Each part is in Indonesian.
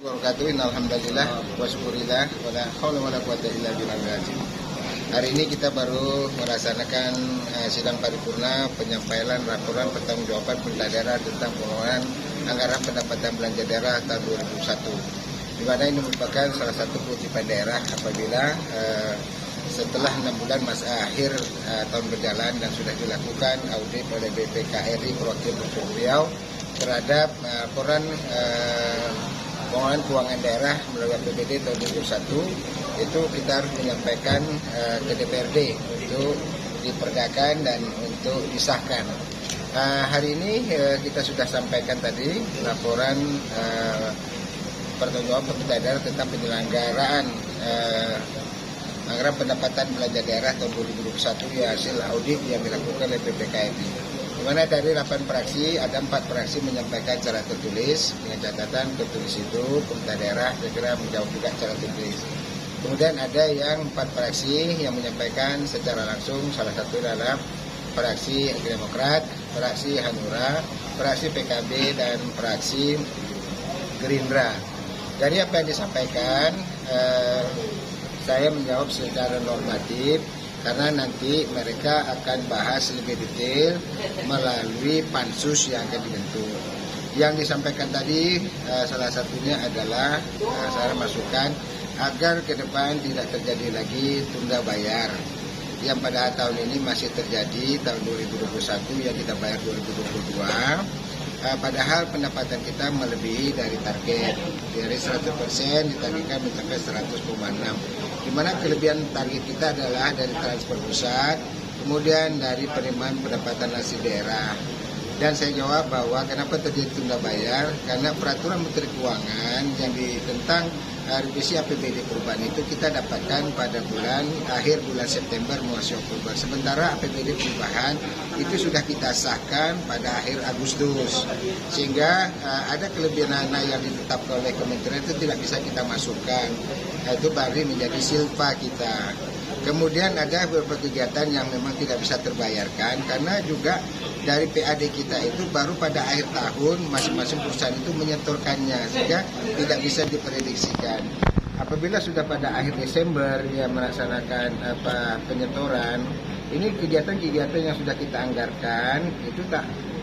Alhamdulillah wa syukurillah wala haula wala quwata illa billah. Hari ini kita baru melaksanakan sidang paripurna penyampaian laporan pertanggungjawaban pemerintah daerah tentang pengelolaan anggaran pendapatan belanja daerah tahun 2001. Di mana ini merupakan salah satu kewajiban daerah apabila setelah 6 bulan masa akhir tahun berjalan dan sudah dilakukan audit oleh BPKRI Provinsi Riau terhadap laporan pengelolaan keuangan daerah melalui APBD tahun 2001, itu kita harus menyampaikan ke DPRD untuk diperdakan dan untuk disahkan. Hari ini kita sudah sampaikan tadi laporan pertanggungjawaban pemerintah daerah tentang penyelenggaraan anggaran pendapatan belanja daerah tahun 2021 ya hasil audit yang dilakukan oleh BPKRI. Di mana dari 8 fraksi ada 4 fraksi menyampaikan secara tertulis dengan catatan tertulis itu pemerintah daerah segera menjawab juga secara tertulis. Kemudian ada yang 4 fraksi yang menyampaikan secara langsung, salah satu adalah fraksi Demokrat, fraksi Hanura, fraksi PKB dan fraksi Gerindra. Dari apa yang disampaikan, saya menjawab secara normatif karena nanti mereka akan bahas lebih detail melalui pansus yang akan dibentuk. Yang disampaikan tadi salah satunya adalah saya masukkan agar ke depan tidak terjadi lagi tunda bayar yang pada tahun ini masih terjadi tahun 2021 yang kita bayar 2022. Padahal pendapatan kita melebihi dari target, dari 100% ditargetkan mencapai 100,6, di mana kelebihan target kita adalah dari transfer pusat, kemudian dari penerimaan pendapatan asli daerah. Dan saya jawab bahwa kenapa terjadi tunda bayar, karena peraturan Menteri Keuangan yang tentang revisi APBD perubahan itu kita dapatkan pada akhir bulan September masuk Oktober. Sementara APBD perubahan itu sudah kita sahkan pada akhir Agustus. Sehingga ada kelebihan dana yang ditetapkan oleh kementerian itu tidak bisa kita masukkan. Itu baru menjadi silpa kita. Kemudian ada beberapa kegiatan yang memang tidak bisa terbayarkan karena juga dari PAD kita itu baru pada akhir tahun masing-masing perusahaan itu menyetorkannya sehingga tidak bisa diprediksikan. Apabila sudah pada akhir Desember dia melaksanakan penyetoran, ini kegiatan-kegiatan yang sudah kita anggarkan itu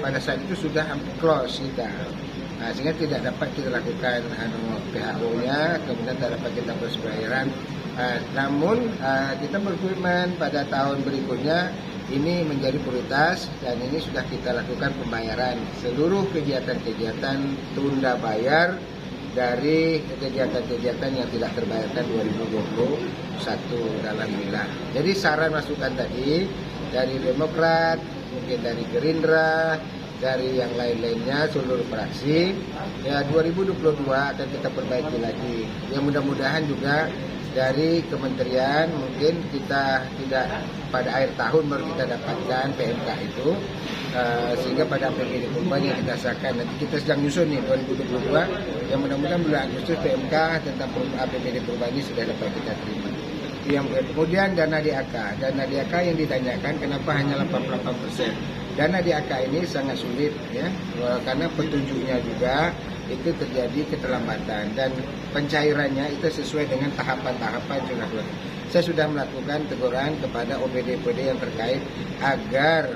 pada saat itu sudah close kita. Sehingga tidak dapat kita lakukan PHO-nya, kemudian tidak dapat kita proses pembayaran. Namun kita berkomitmen pada tahun berikutnya ini menjadi prioritas dan ini sudah kita lakukan pembayaran seluruh kegiatan-kegiatan tunda bayar dari kegiatan-kegiatan yang tidak terbayarkan 2021 alhamdulillah. Jadi saran masukan tadi dari Demokrat, mungkin dari Gerindra, dari yang lain-lainnya seluruh fraksi ya 2022 akan kita perbaiki lagi. Ya mudah-mudahan juga dari kementerian mungkin kita tidak pada akhir tahun baru kita dapatkan PMK itu sehingga pada APBD perubahan yang kita sahkan nanti kita sedang nyusun nih 2022 yang mudah-mudahan bulan Agustus PMK tentang APBD perubahan ini sudah dapat kita terima. Yang kemudian dana DAK yang ditanyakan kenapa hanya 88%. Dana DAK ini sangat sulit ya karena petunjuknya juga itu terjadi keterlambatan dan pencairannya itu sesuai dengan tahapan-tahapan sudah. Saya sudah melakukan teguran kepada OPD-OPD yang terkait agar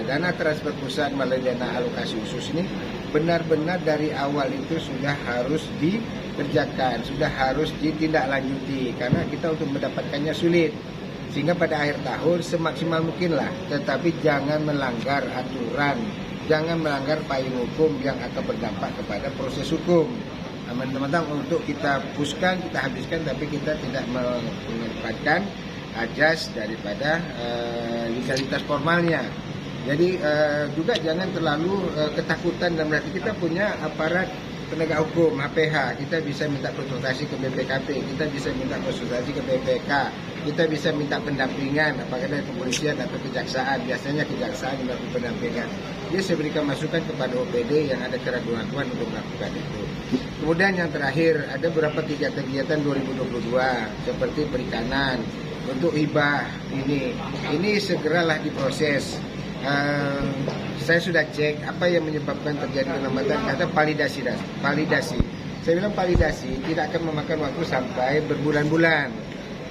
dana transfer pusat melalui dana alokasi khusus ini benar-benar dari awal itu sudah harus dikerjakan, sudah harus ditindaklanjuti karena kita untuk mendapatkannya sulit. Sehingga pada akhir tahun semaksimal mungkin lah, tetapi jangan melanggar aturan, jangan melanggar payung hukum yang akan berdampak kepada proses hukum. Teman-teman untuk kita puskan, kita habiskan, tapi kita tidak menempatkan ajas daripada legalitas formalnya. Jadi juga jangan terlalu ketakutan dan berarti kita punya aparat penegak hukum, HPH, kita bisa minta konsultasi ke BPKP, kita bisa minta konsultasi ke BPK, kita bisa minta pendampingan apakah dari kepolisian atau kejaksaan, biasanya kejaksaan yang melakukan pendampingan. Dia saya berikan masukan kepada OPD yang ada keraguan-keraguan untuk melakukan itu. Kemudian yang terakhir, ada beberapa kegiatan 2022 seperti perikanan, untuk hibah ini segeralah diproses. Saya sudah cek apa yang menyebabkan terjadi kelembatan, kata validasi. Saya bilang validasi tidak akan memakan waktu sampai berbulan-bulan.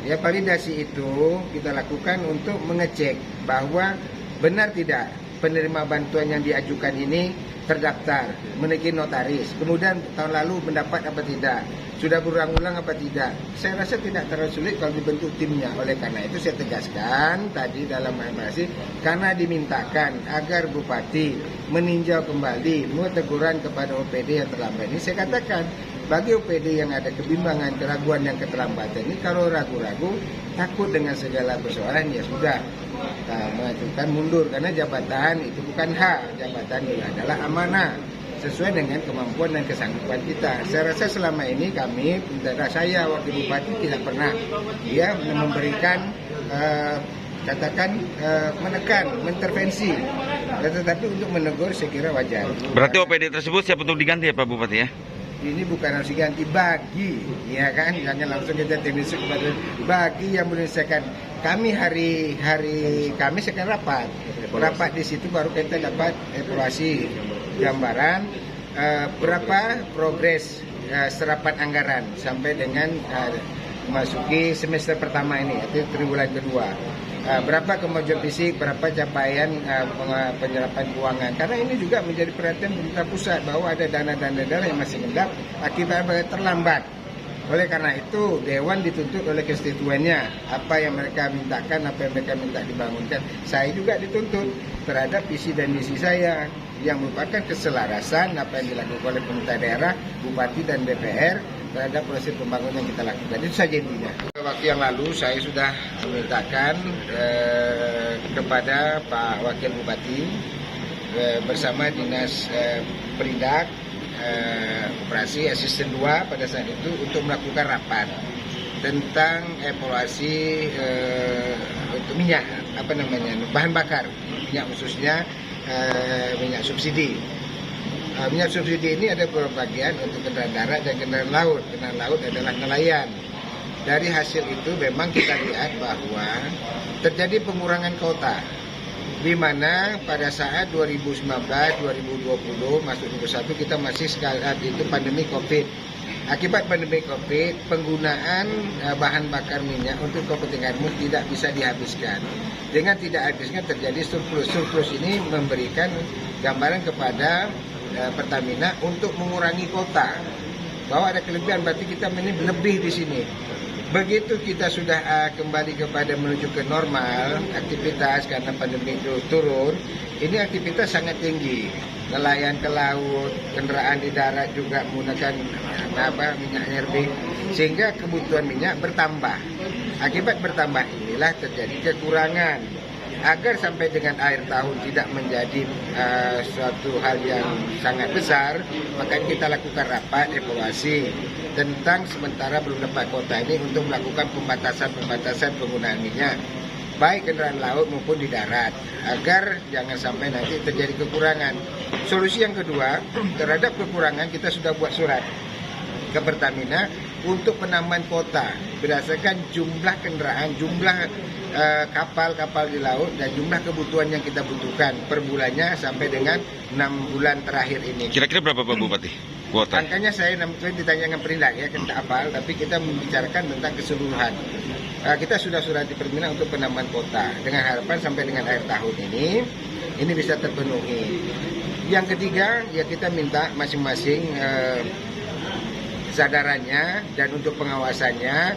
Ya, validasi itu kita lakukan untuk mengecek bahwa benar tidak penerima bantuan yang diajukan ini terdaftar, memiliki notaris. Kemudian tahun lalu mendapat apa tidak, sudah berulang-ulang apa tidak. Saya rasa tidak terlalu sulit kalau dibentuk timnya. Oleh karena itu saya tegaskan tadi dalam informasi, karena dimintakan agar Bupati meninjau kembali teguran kepada OPD yang terlambat ini. Saya katakan bagi OPD yang ada kebimbangan, keraguan dan keterlambatan ini, kalau ragu-ragu, takut dengan segala persoalan, ya sudah mengajukan mundur, karena jabatan itu bukan hak, jabatan itu adalah amanah sesuai dengan kemampuan dan kesanggupan kita. Saya rasa selama ini kami, saya wakil bupati tidak pernah memberikan menekan, mengintervensi, tetapi untuk menegur saya kira wajar. Berarti OPD tersebut siap untuk diganti ya Pak Bupati ya? Ini bukan harus diganti, bagi, ya kan, jangan langsung kita teknis kepada bagi yang menyelesaikan. Kami hari Kamis akan rapat di situ baru kita dapat evaluasi gambaran berapa progres serapan anggaran sampai dengan memasuki semester pertama ini, itu triwulan kedua. Berapa kemajuan fisik, berapa capaian penyerapan keuangan. Karena ini juga menjadi perhatian pemerintah pusat bahwa ada dana-dana yang masih mengendap akibat terlambat. Oleh karena itu, Dewan dituntut oleh konstituennya. Apa yang mereka mintakan, apa yang mereka minta dibangunkan. Saya juga dituntut terhadap visi dan misi saya yang merupakan keselarasan apa yang dilakukan oleh pemerintah daerah, Bupati dan DPR terhadap proses pembangunan yang kita lakukan. Itu saja intinya. Waktu yang lalu saya sudah memintakan kepada Pak Wakil Bupati bersama Dinas Perindak Operasi Asisten 2 pada saat itu untuk melakukan rapat tentang evaluasi untuk minyak, bahan bakar, minyak khususnya minyak subsidi. Minyak subsidi ini ada beberapa bagian untuk kendaraan darat dan kendaraan laut. Kendaraan laut adalah nelayan. Dari hasil itu memang kita lihat bahwa terjadi pengurangan kuota, di mana pada saat 2019, 2020 masuk 2021 kita masih itu pandemi COVID. Akibat pandemi COVID, penggunaan bahan bakar minyak untuk kepentingan umum tidak bisa dihabiskan. Dengan tidak habiskan terjadi surplus. Surplus ini memberikan gambaran kepada Pertamina untuk mengurangi kuota. Bahwa ada kelebihan, berarti kita ini lebih di sini. Begitu kita sudah kembali kepada menuju ke normal aktivitas karena pandemi itu turun, ini aktivitas sangat tinggi. Nelayan ke laut, kendaraan di darat juga menggunakan minyak RB, sehingga kebutuhan minyak bertambah. Akibat bertambah inilah terjadi kekurangan. Agar sampai dengan akhir tahun tidak menjadi suatu hal yang sangat besar, maka kita lakukan rapat evaluasi tentang sementara belum dapat kuota ini untuk melakukan pembatasan penggunaan minyak, baik kendaraan laut maupun di darat, agar jangan sampai nanti terjadi kekurangan. Solusi yang kedua, terhadap kekurangan kita sudah buat surat ke Pertamina untuk penambahan kuota berdasarkan jumlah kendaraan, jumlah kapal-kapal di laut dan jumlah kebutuhan yang kita butuhkan per bulannya sampai dengan 6 bulan terakhir ini. Kira-kira berapa Pak Bupati kuota? Angkanya saya ditanyakan Perindak ya, kita apal, tapi kita membicarakan tentang keseluruhan. Kita sudah surati Pertamina untuk penambahan kuota dengan harapan sampai dengan akhir tahun ini bisa terpenuhi. Yang ketiga, ya kita minta masing-masing kesadarannya dan untuk pengawasannya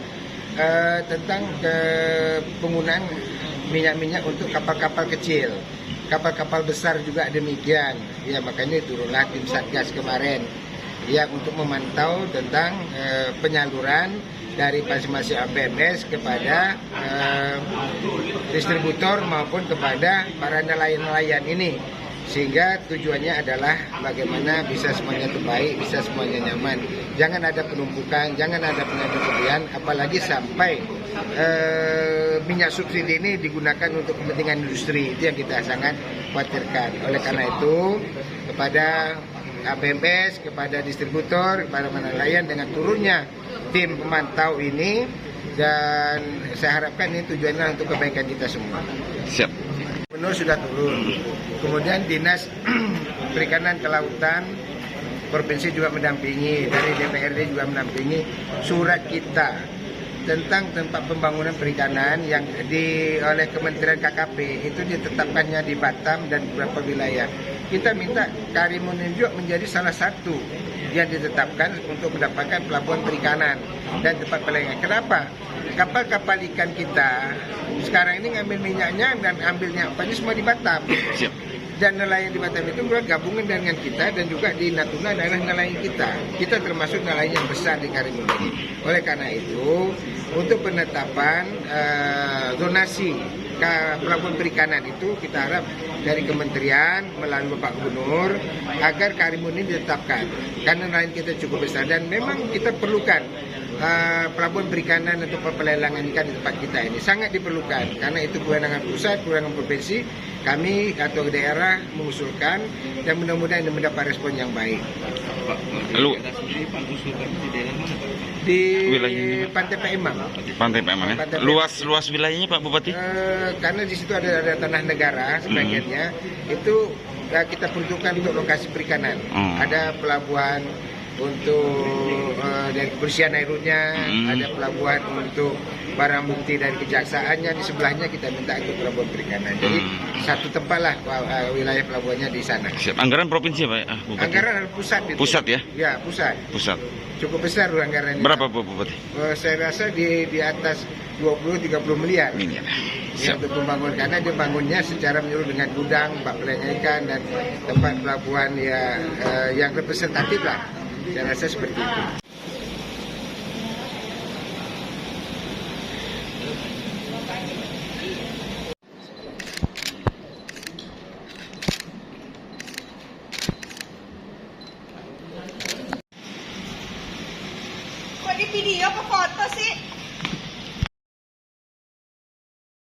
tentang penggunaan minyak-minyak untuk kapal-kapal kecil. Kapal-kapal besar juga demikian. Ya, makanya turunlah tim Satgas kemarin ya untuk memantau tentang penyaluran dari masing-masing APMS kepada distributor maupun kepada para nelayan-nelayan ini. Sehingga tujuannya adalah bagaimana bisa semuanya terbaik, bisa semuanya nyaman. Jangan ada penumpukan, jangan ada pengaduan, apalagi sampai minyak subsidi ini digunakan untuk kepentingan industri. Itu yang kita sangat khawatirkan. Oleh karena itu, kepada APMS, kepada distributor, kepada nelayan dengan turunnya tim pemantau ini, dan saya harapkan ini tujuannya untuk kebaikan kita semua. Siap. Gubernur sudah turun, kemudian Dinas Perikanan Kelautan provinsi juga mendampingi, dari DPRD juga mendampingi surat kita tentang tempat pembangunan perikanan yang oleh Kementerian KKP itu ditetapkannya di Batam dan beberapa wilayah. Kita minta Karimun juga menjadi salah satu yang ditetapkan untuk mendapatkan pelabuhan perikanan dan tempat pelayangan. Kenapa? Kapal-kapal ikan kita sekarang ini ngambil minyaknya dan ambilnya apa semua di Batam. Siap. Dan nelayan di Batam itu gabungan dengan kita dan juga di Natuna adalah nelayan kita. Kita termasuk nelayan yang besar di Karimun ini. Oleh karena itu, untuk penetapan zonasi pelabuhan perikanan itu kita harap dari kementerian melalui Bapak Gubernur agar Karimun ini ditetapkan. Karena nelayan kita cukup besar dan memang kita perlukan pelabuhan perikanan untuk pelelangan ikan di tempat kita ini sangat diperlukan karena itu kewenangan pusat, kewenangan provinsi. Kami atau daerah mengusulkan dan mudah-mudahan ini mendapat respon yang baik. Lu Di wilayahnya, Pantai Pak Imam. Pantai Pak Imam ya. Pantai Pak Luas wilayahnya Pak Bupati? Karena di situ ada tanah negara sebagiannya itu kita peruntukkan untuk lokasi perikanan. Ada pelabuhan untuk dari kebersihan airnya, ada pelabuhan untuk barang bukti dari kejaksaannya, di sebelahnya kita minta untuk pelabuhan perikanan. Jadi satu tempat lah wilayah pelabuhannya di sana. Siap. Anggaran provinsi Pak Bupati? Anggaran dari pusat itu. Pusat ya? Ya, pusat. Pusat. Cukup besar anggarannya. Berapa Pak Bupati? Saya rasa di atas 20-30 miliar. Miliar. Ya, untuk pembangunan karena dia bangunnya secara menyeluruh dengan gudang, bak pelayangan ikan dan tempat pelabuhan ya yang representatif lah. Saya rasa seperti itu. Kok di video apa foto sih?